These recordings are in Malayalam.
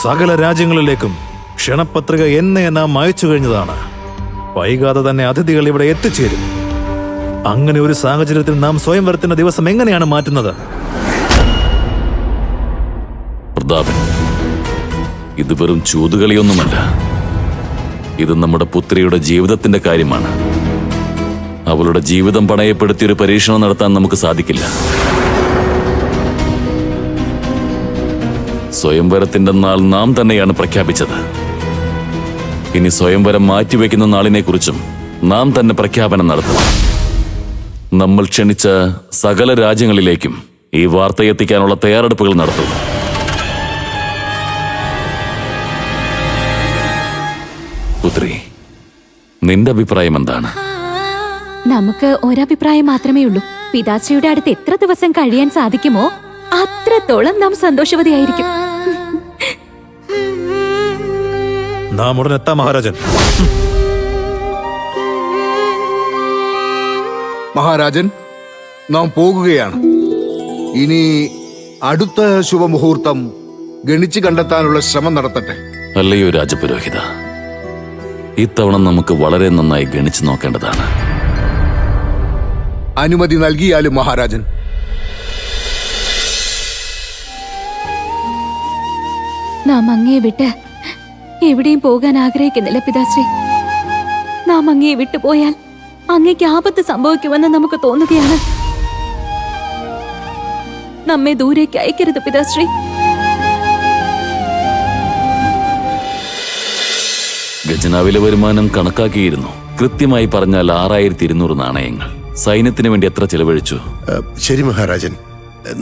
സകല രാജ്യങ്ങളിലേക്കും ക്ഷണപത്രിക എന്നെ നാം അയച്ചു കഴിഞ്ഞതാണ്. വൈകാതെ തന്നെ അതിഥികൾ ഇവിടെ എത്തിച്ചേരും. അങ്ങനെ ഒരു സാഹചര്യത്തിൽ നാം സ്വയംവരത്തിന്റെ ദിവസം എങ്ങനെയാണ് മാറ്റുന്നത്? പ്രതാപൻ, ഇത് വെറും ചൂതുകളിയൊന്നുമല്ല. ഇത് നമ്മുടെ പുത്രിയുടെ ജീവിതത്തിന്റെ കാര്യമാണ്. അവളുടെ ജീവിതം പണയപ്പെടുത്തിയൊരു പരീക്ഷണം നടത്താൻ നമുക്ക് സാധിക്കില്ല. സ്വയംവരത്തിന്റെ നാൾ നാം തന്നെയാണ് പ്രഖ്യാപിച്ചത്. ഇനി സ്വയംവരം മാറ്റിവെക്കുന്ന നാളിനെ കുറിച്ചും നാം തന്നെ പ്രഖ്യാപനം നടത്തണം. നമ്മൾ ക്ഷണിച്ച സകല രാജ്യങ്ങളിലേക്കും ഈ വാർത്ത എത്തിക്കാനുള്ള തയ്യാറെടുപ്പുകൾ നടത്തും. പുത്രി, നിന്റെ അഭിപ്രായം എന്താണ്? നമുക്ക് ഒരഭിപ്രായം മാത്രമേ ഉള്ളൂ. പിതാശ്രീയുടെ അടുത്ത് എത്ര ദിവസം കഴിയാൻ സാധിക്കുമോ അത്രത്തോളം നാം സന്തോഷവതിയായിരിക്കും. നാം ഉടൻ എത്താം മഹാരാജൻ. മഹാരാജൻ, നാം പോകുകയാണ്. ഇനി അടുത്ത ശുഭമുഹൂർത്തം ഗണിച്ചു കണ്ടെത്താനുള്ള ശ്രമം നടത്തട്ടെ. അല്ലയോ രാജപുരോഹിത, ഇത്തവണ നമുക്ക് വളരെ നന്നായി ഗണിച്ചു നോക്കേണ്ടതാണ്. അനുമതി നൽകിയാലും മഹാരാജൻ. നാം അങ്ങയെ വിട്ട് എവിടെയും പോകാൻ ആഗ്രഹിക്കുന്നില്ല പിതാശ്രീ. നാം അങ്ങയെ വിട്ടുപോയാൽ അങ്ങയ്ക്ക് ആപത്ത് സംഭവിക്കുമെന്ന് നമുക്ക് തോന്നുകയാണ്. നമ്മെ ദൂരേക്ക് അയക്കരുത് പിതാശ്രീ. ഖജനാവിലെ വരുമാനം കണക്കാക്കിയിരുന്നു. കൃത്യമായി പറഞ്ഞാൽ 6200 നാണയങ്ങൾ. സൈന്യത്തിന് വേണ്ടി എത്ര ചെലവഴിച്ചു? ശരി മഹാരാജൻ,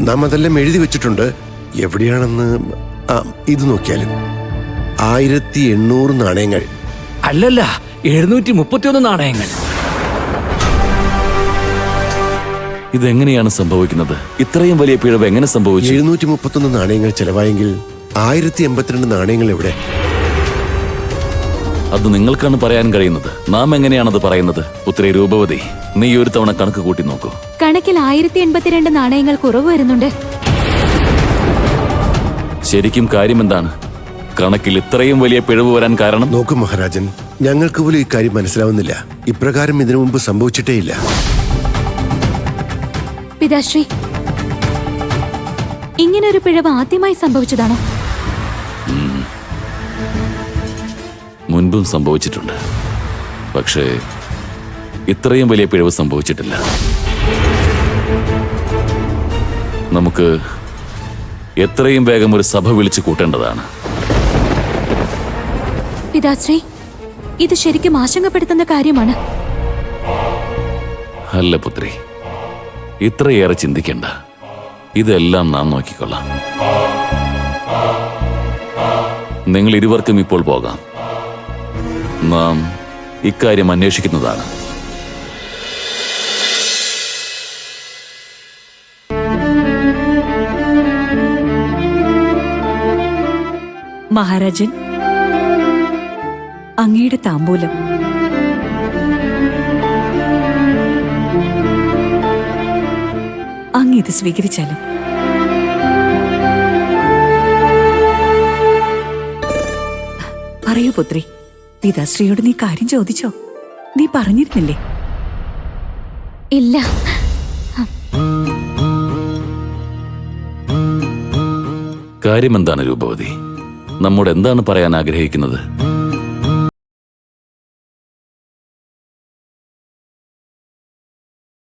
നാം അതെല്ലാം എഴുതി വെച്ചിട്ടുണ്ട്. എവിടെയാണെന്ന് ഇത് നോക്കിയാലും 1800 നാണയങ്ങൾ. അല്ലല്ല, 731 നാണയങ്ങൾ. ഇതെങ്ങനെയാണ് സംഭവിക്കുന്നത്? ഇത്രയും വലിയ പിഴവ് എങ്ങനെ സംഭവിച്ചു? 731 നാണയങ്ങൾ ചെലവായെങ്കിൽ 1082 നാണയങ്ങൾ എവിടെ? അത് നിങ്ങൾക്കാണ് പറയാൻ കഴിയുന്നത്. നാം എങ്ങനെയാണത് പറയുന്നത്? പുത്രി രൂപവതി, നീ ഒരു തവണ കണക്ക് കൂട്ടി നോക്കൂ. കണക്കിൽ 1082 നാണയങ്ങൾ കുറവ് വരുന്നുണ്ട്. ശരിക്കും കാര്യം എന്താണ്? കണക്കിൽ ഇത്രയും വലിയ പിഴവ് വരാൻ കാരണം? നോക്കൂ മഹാരാജൻ, ഞങ്ങൾക്ക് പോലും ഈ കാര്യം മനസ്സിലാവുന്നില്ല. ഇപ്രകാരം ഇതിനു മുമ്പ് സംഭവിച്ചിട്ടേയില്ല. പിതാശ്രീ, ഇങ്ങനൊരു പിഴവ് ആദ്യമായി സംഭവിച്ചതാണോ? മുൻപും സംഭവിച്ചിട്ടുണ്ട്, പക്ഷേ ഇത്രയും വലിയ പിഴവ് സംഭവിച്ചിട്ടില്ല. നമുക്ക് എത്രയും വേഗം ഒരു സഭ വിളിച്ചു കൂട്ടേണ്ടതാണ്. പിതാശ്രീ, ഇത് ശരിക്കും ആശങ്കപ്പെടുത്തുന്ന കാര്യമാണ്. അല്ല പുത്രി, ഇത്രയേറെ ചിന്തിക്കണ്ട. ഇതെല്ലാം നാം നോക്കിക്കൊള്ളാം. നിങ്ങൾ ഇരുവർക്കും ഇപ്പോൾ പോകാം. നാം ഇക്കാര്യം അന്വേഷിക്കുന്നതാണ്. മഹാരാജൻ, അങ്ങയുടെ താമ്പൂലം. അങ്ങ് ഇത് സ്വീകരിച്ചാലും. പറയൂ പുത്രി, പിതാശ്രീയോട് നീ കാര്യം ചോദിച്ചോ? നീ പറഞ്ഞിരുന്നില്ലേ? ഇല്ല. കാര്യം എന്താണ് രൂപവതി? നമ്മോട് എന്താണ് പറയാൻ ആഗ്രഹിക്കുന്നത്?